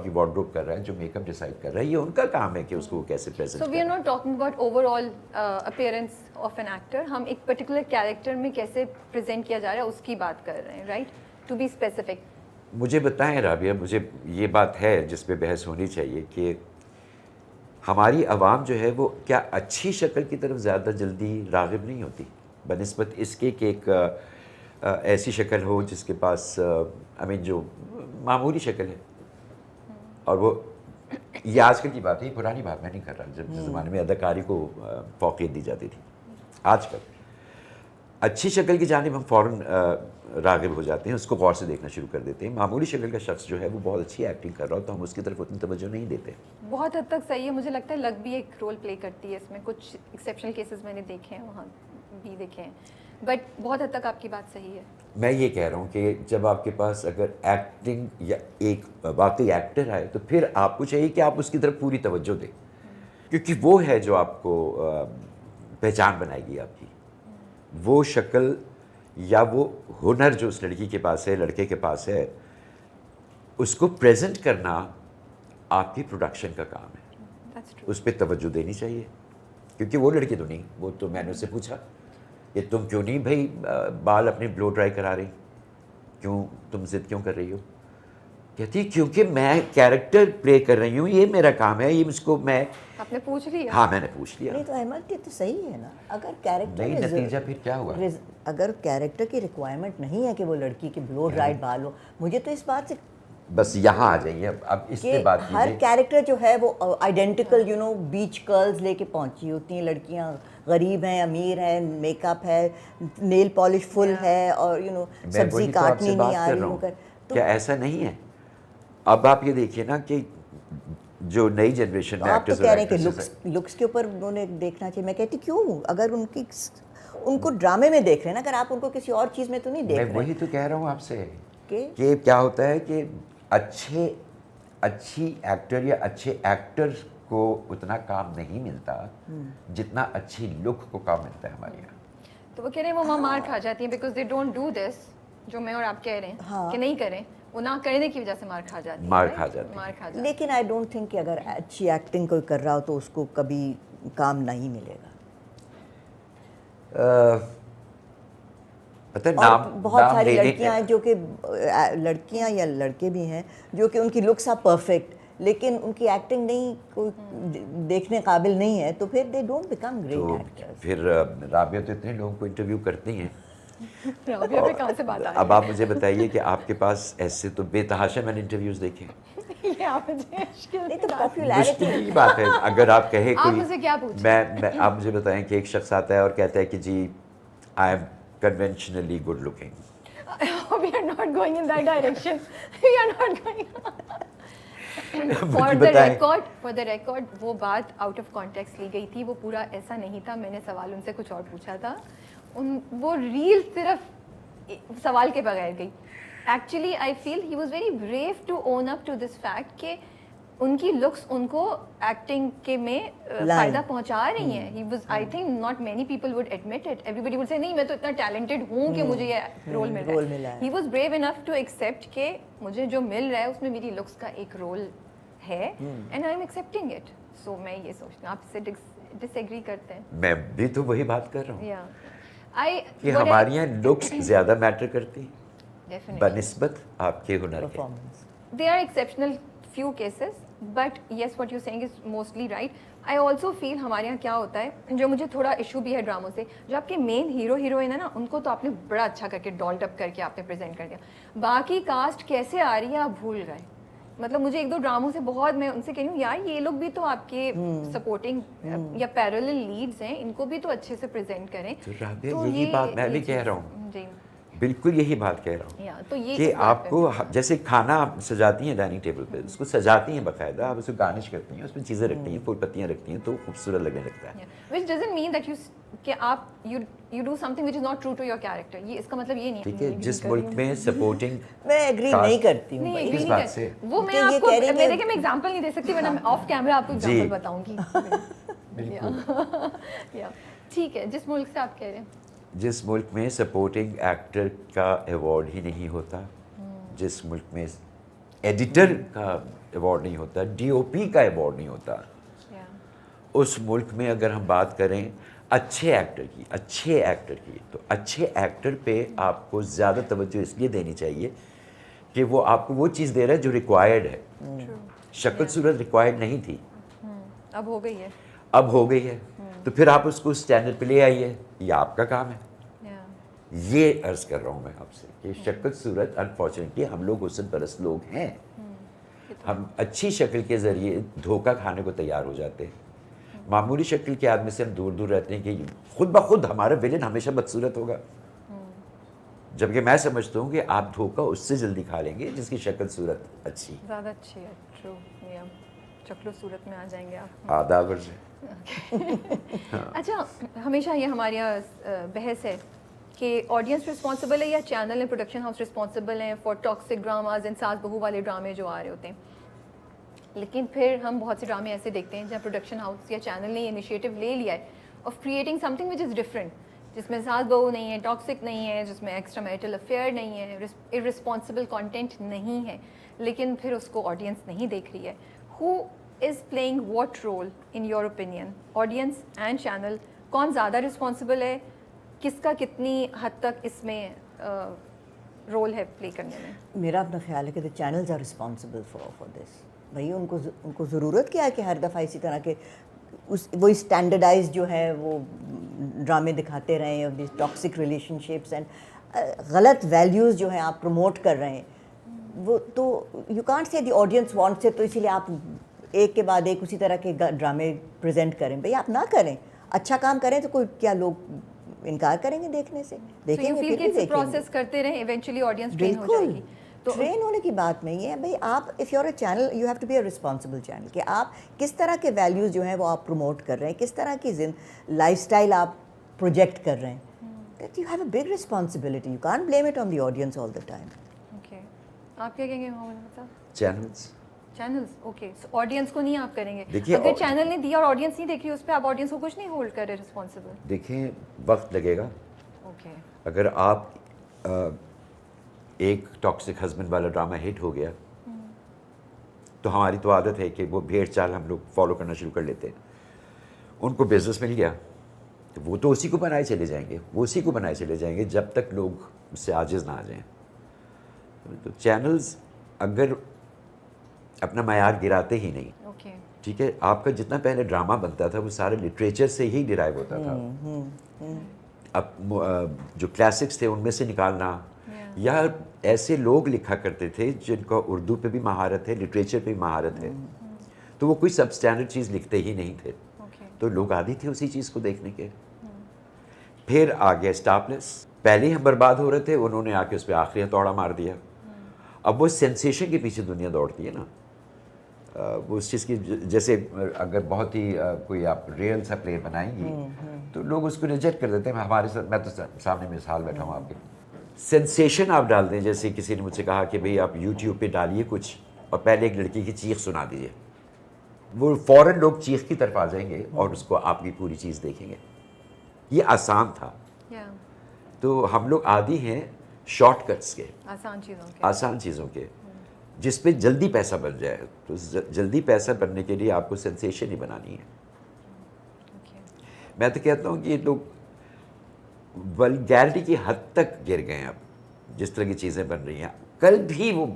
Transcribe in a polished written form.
کی وارڈروب کر رہا ہے, جو میک اپ ڈیسائڈ کر رہا ہے, یہ ان کا کام ہے کہ اس کو کیسے present so we are not talking about overall appearance of an actor, ہم ایک پرٹیکولر کیریکٹر میں کیسے پریزنٹ کیا جا رہا ہے اس کی بات کر رہے ہیں, رائٹ, ٹو بی اسپیسیفک. مجھے بتائیں رابعہ, مجھے یہ بات ہے جس پہ بحث ہونی چاہیے کہ ہماری عوام جو ہے وہ کیا اچھی شکل کی طرف زیادہ جلدی راغب نہیں ہوتی بنسبت اس کے کہ ایک ایسی شکل ہو جس کے پاس جو معمولی شکل ہے, اور وہ یہ آج کل کی بات ہے, یہ پرانی بات میں نہیں کر رہا, جب زمانے میں اداکاری کو فوقیت دی جاتی تھی. آج کل اچھی شکل کی جانب ہم فوراً راغب ہو جاتے ہیں, اس کو غور سے دیکھنا شروع کر دیتے ہیں. معمولی شکل کا شخص جو ہے وہ بہت اچھی ایکٹنگ کر رہا ہو تو ہم اس کی طرف اتنی توجہ نہیں دیتے. بہت حد تک صحیح ہے, مجھے لگتا ہے لگ بھی ایک رول پلے کرتی ہے اس میں, کچھ ایکسیپشنل کیسز میں نے دیکھے ہیں, وہاں بھی دیکھے ہیں, بٹ بہت حد تک آپ کی بات صحیح ہے. میں یہ کہہ رہا ہوں کہ جب آپ کے پاس اگر ایکٹنگ یا ایک واقعی ایکٹر آئے تو پھر آپ کو چاہیے کہ آپ اس کی طرف پوری توجہ دیں, کیونکہ وہ ہے جو آپ کو پہچان بنائے گی آپ کی. وہ شکل یا وہ ہنر جو اس لڑکی کے پاس ہے, لڑکے کے پاس ہے, اس کو پریزنٹ کرنا آپ کی پروڈکشن کا کام ہے. اس پہ توجہ دینی چاہیے, کیونکہ وہ لڑکی تو نہیں, وہ تو میں نے اس سے پوچھا کہ تم کیوں نہیں بھائی بال اپنے بلو ڈرائی کرا رہی, کیوں تم ضد کیوں کر رہی ہو؟ کہتی کیونکہ میں کیریکٹر پلے کر رہی ہوں, یہ میرا کام ہے, یہ اس کو میں. آپ نے پوچھ لیا؟ ہاں میں نے پوچھ لیا. نہیں تو احمد یہ تو صحیح ہے نا, اگر کیریکٹر نہیں نتیجہ پھر کیا ہوا, اگر کیریکٹر کی ریکوائرمنٹ نہیں ہے کہ وہ لڑکی کے بلو ڈرائڈ بال ہو, مجھے تو اس بات سے بس یہاں آ جائیے اب اس پہ بات کیجیے. ہر کیریکٹر جو ہے وہ آئیڈینٹیکل بیچ کرلز لے کے پہنچی ہوتی ہیں لڑکیاں, غریب ہیں, امیر ہیں, میک اپ ہے, نیل پالش فل ہے, اور سبزی کاٹنی نہیں آ رہی ہوں. کیا ایسا نہیں ہے؟ اب آپ یہ دیکھیے نا کہ جو نئی جنریشن میں آپ تو کہہ رہے ہیں کہ لکس کے اوپر انہیں دیکھنا چاہیے. میں کہتی کیوں, اگر ان کو ڈرامے میں دیکھ رہے ہیں نا, اگر آپ ان کو کسی اور چیز میں تو نہیں دیکھ رہے. میں وہی تو کہہ رہا ہوں آپ سے کہ کیا ہوتا ہے کہ اچھی ایکٹر یا اچھے ایکٹر کو اتنا کام نہیں ملتا جتنا اچھی لک کو کام ملتا ہے ہمارے یہاں. تو وہ کہہ رہے ہیں وہ مار کھا جاتی ہیں because they don't do this, جو میں اور آپ کہہ رہے ہیں کہ نہیں کریں, وہ نہ کرنے کی وجہ سے مار کھا جاتی ہیں. لیکن آئی ڈونٹ تھنک کہ اگر اچھی ایکٹنگ کوئی کر رہا ہو تو اس کو کبھی کام نہیں ملے گا. بہت ساری لڑکیاں ہیں جو کہ لڑکیاں یا لڑکے بھی ہیں جو کہ ان کی لکس آر پرفیکٹ, لیکن ان کی ایکٹنگ نہیں کوئی دیکھنے قابل نہیں ہے, تو پھر they don't become great actors. پھر رابعہ تو اتنے لوگوں کو انٹرویو کرتی ہیں, رابعہ پہ کہاں سے بات آ رہی ہے؟ اب آپ مجھے بتائیے کہ آپ کے پاس ایسے تو بے تحاشا میں نے انٹرویوز دیکھے. مشکل کی بات ہے اگر آپ کہیں کوئی, میں آپ مجھے بتائیں کہ ایک شخص آتا ہے اور کہتا ہے کہ جی I am conventionally good looking. We are not going in that direction. We are not going. For the record, وہ بات آؤٹ آف کانٹیکسٹ لی گئی تھی, وہ پورا ایسا نہیں تھا. میں نے سوال ان سے کچھ اور پوچھا تھا, وہ ریل صرف سوال کے بغیر گئی. Actually I feel he was very brave to own up to this fact کہ ان کی لکس ان کو ایکٹنگ کے میں فائدہ پہنچا رہی ہیں. He was I think not many people would admit it, everybody would سے نہیں میں تو اتنا ٹیلنٹڈ ہوں کہ مجھے یہ رول مل رہا ہے. He was brave enough to accept کہ مجھے جو مل رہا ہے اس میں میری لکس کا ایک رول ہے, and I am accepting it. So میں یہ سوچتی ہوں, آپ سے ڈس ایگری کرتے ہیں؟ میں بھی تو وہی بات کر رہا ہوں کہ ہماری یہاں لکس زیادہ میٹر کرتی بنسبت آپ کے ہنر کے. They are exceptional few cases, but yes, what you're saying is mostly right. I also feel ہمارے یہاں کیا ہوتا ہے, جو مجھے تھوڑا ایشو بھی ہے ڈراموں سے, جو آپ کے مین ہیرو ہیروئن ہے نا, ان کو تو آپ نے بڑا اچھا کر کے ڈالٹ اپ کر کے آپ نے پریزنٹ کر دیا. باقی کاسٹ کیسے آ رہی ہے آپ بھول گئے. مطلب مجھے ایک دو ڈراموں سے بہت, میں ان سے کہہ رہی ہوں یار یہ لوگ بھی تو آپ کے سپورٹنگ یا پیرلل لیڈز ہیں, ان کو بھی تو اچھے سے پریزنٹ کریں. تو یہی بات میں بھی کہہ رہا ہوں, جی بالکل یہی بات کہہ رہا ہوں کہ آپ کو جیسے کھانا آپ سجاتی ہیں ڈائننگ ٹیبل پہ, اس کو سجاتی ہیں باقاعدہ, آپ اس کو گارنش کرتی ہیں, اس میں چیزیں رکھتی ہیں, پھول پتیاں رکھتی ہیں, تو خوبصورت لگنے لگتا ہے. which doesn't mean that کہ آپ you do something which is not true to your character. یہ اس کا مطلب یہ نہیں ہے. ٹھیک ہے, جس ملک میں سپورٹنگ میں ایگری نہیں کرتی ہوں اس بات سے, وہ میں آپ کو میں دیکھیں میں ایگزامپل نہیں دے سکتی, ورنہ میں آف کیمرہ آپ کو ایگزامپل بتاؤں گی. ٹھیک ہے, جس ملک سے آپ کہہ رہے ہیں, جس ملک میں سپورٹنگ ایکٹر کا ایوارڈ ہی نہیں ہوتا, جس ملک میں ایڈیٹر کا ایوارڈ نہیں ہوتا, ڈی او پی کا ایوارڈ نہیں ہوتا. اس ملک میں اگر ہم بات کریں اچھے ایکٹر کی تو اچھے ایکٹر پہ آپ کو زیادہ توجہ اس لیے دینی چاہیے کہ وہ آپ کو وہ چیز دے رہا ہے جو ریکوائرڈ ہے. شکل صورت ریکوائرڈ نہیں تھی, اب ہو گئی ہے, اب ہو گئی ہے, تو پھر آپ اس کو اسٹینڈرڈ پہ لے آئیے, یہ آپ کا کام ہے. یہ عرض کر رہا ہوں میں آپ سے کہ شکل صورت انفارچونیٹلی ہم لوگ حسن پرست لوگ ہیں, ہم اچھی شکل کے ذریعے دھوکہ کھانے کو تیار ہو جاتے ہیں. معمولی شکل کے آدمی سے ہم دور دور رہتے ہیں کہ خود بخود ہمارا ویلن ہمیشہ بدصورت ہوگا, جبکہ میں سمجھتا ہوں کہ آپ دھوکہ اس سے جلدی کھا لیں گے جس کی شکل صورت اچھی, زیادہ اچھی ہے. ٹرو, شکل و صورت میں آ جائیں گے آپ. آداب عرض ہے. اچھا, ہمیشہ یہ ہمارے یہاں بحث ہے کہ آڈینس رسپانسبل ہے یا channel and production house responsible ہیں فار ٹاکسک ڈراماز اینڈ ساس بہو والے ڈرامے جو آ رہے ہوتے ہیں. لیکن پھر ہم بہت سے ڈرامے ایسے دیکھتے ہیں جہاں پروڈکشن ہاؤس یا چینل نے انیشیٹو لے لیا ہے of creating some thing which is different, جس میں ساس بہو نہیں ہے, ٹاکسک نہیں ہے, جس میں ایکسٹرا میرٹل افیئر نہیں ہے, ارسپانسبل کانٹینٹ نہیں ہے, لیکن پھر اس کو آڈینس نہیں دیکھ رہی ہے. Who is playing what role in your opinion, audience and channel, کون زیادہ رسپانسبل ہے, کس کا کتنی حد تک اس میں رول ہے پلے کرنے میں؟ میرا اپنا خیال ہے کہ the channels are responsible for this. بھائی ان کو ضرورت کیا ہے کہ ہر دفعہ اسی طرح کے وہی اسٹینڈرڈائز جو ہے وہ ڈرامے دکھاتے رہیں, اور ٹاکسک ریلیشن شپس اینڈ غلط ویلیوز جو ہیں آپ پروموٹ کر رہے ہیں. وہ تو you can't say the audience wants it, تو اسی لیے آپ ایک کے بعد ایک اسی طرح کے ڈرامے پریزنٹ کریں. بھائی آپ نہ کریں, اچھا کام کریں تو کوئی کیا لوگ انکار کریں گے دیکھنے سے؟ دیکھیں گے, پھر بھی دیکھیں گے. پروسیس کرتے رہیں, ایونچولی آڈینس ٹرین ہو جائے گی. تو ٹرین ہونے کی بات نہیں ہے بھائی. آپ if you are a channel you have to be a responsible channel, کہ آپ کس طرح کے ویلیوز جو ہیں وہ آپ پروموٹ کر رہے ہیں, کس طرح کی لائف اسٹائل آپ پروجیکٹ کر رہے ہیں. That you have a big responsibility, you can't blame it on the audience all the time. Okay, آپ کیا کہیں گے محمد؟ چینلز اوکے, آڈینس کو نہیں آپ کریں گے. دیکھیے, اگر چینل نے دیا اور آڈینس نہیں دیکھ رہی اس پہ, آپ آڈینس کو کچھ نہیں ہولڈ کر رہے رسپانسبل. دیکھیں وقت لگے گا. اوکے, اگر آپ ایک ٹاکسک ہسبینڈ والا ڈرامہ ہٹ ہو گیا تو ہماری تو عادت ہے کہ وہ بھیڑ چال ہم لوگ فالو کرنا شروع کر لیتے ہیں. ان کو بزنس مل گیا تو وہ تو اسی کو بنائے چلے جائیں گے, وہ اسی کو بنائے چلے جائیں گے جب تک لوگ اس سے عاجز نہ آ جائیں. تو چینلز اگر اپنا معیار گراتے ہی نہیں, اوکے, ٹھیک ہے, آپ کا جتنا پہلے ڈرامہ بنتا تھا وہ سارے لٹریچر سے ہی ڈرائیو ہوتا تھا. اب جو کلاسکس تھے ان میں سے نکالنا, یا ایسے لوگ لکھا کرتے تھے جن کو اردو پہ بھی مہارت ہے, لٹریچر پہ بھی مہارت ہے, تو وہ کوئی سب اسٹینڈرڈ چیز لکھتے ہی نہیں تھے, تو لوگ عادی تھے اسی چیز کو دیکھنے کے. پھر آ گیا اسٹار پلس, پہلے ہی ہم برباد ہو رہے تھے, انہوں نے آ کے اس پہ آخری ہتھوڑا مار دیا. اب وہ سینسیشن کے پیچھے دنیا دوڑتی ہے نا, وہ اس چیز کی, جیسے اگر بہت ہی کوئی آپ ریئل سا پلے بنائیں گی تو لوگ اس کو ریجیکٹ کر دیتے ہیں. ہمارے ساتھ, میں تو سامنے مثال بیٹھا ہوں آپ کے, سینسیشن آپ ڈال دیں. جیسے کسی نے مجھ سے کہا کہ بھئی آپ یوٹیوب پہ ڈالیے کچھ اور پہلے ایک لڑکی کی چیخ سنا دیجیے, وہ فوراً لوگ چیخ کی طرف آ جائیں گے اور اس کو آپ کی پوری چیز دیکھیں گے. یہ آسان تھا. تو ہم لوگ عادی ہیں شارٹ کٹس کے, آسان چیزوں کے, جس پہ جلدی پیسہ بن جائے. تو جلدی پیسہ بننے کے لیے آپ کو سینسیشن ہی بنانی ہے. میں تو کہتا ہوں کہ یہ لوگ ولگیرٹی کی حد تک گر گئے ہیں اب, جس طرح کی چیزیں بن رہی ہیں. کل بھی وہ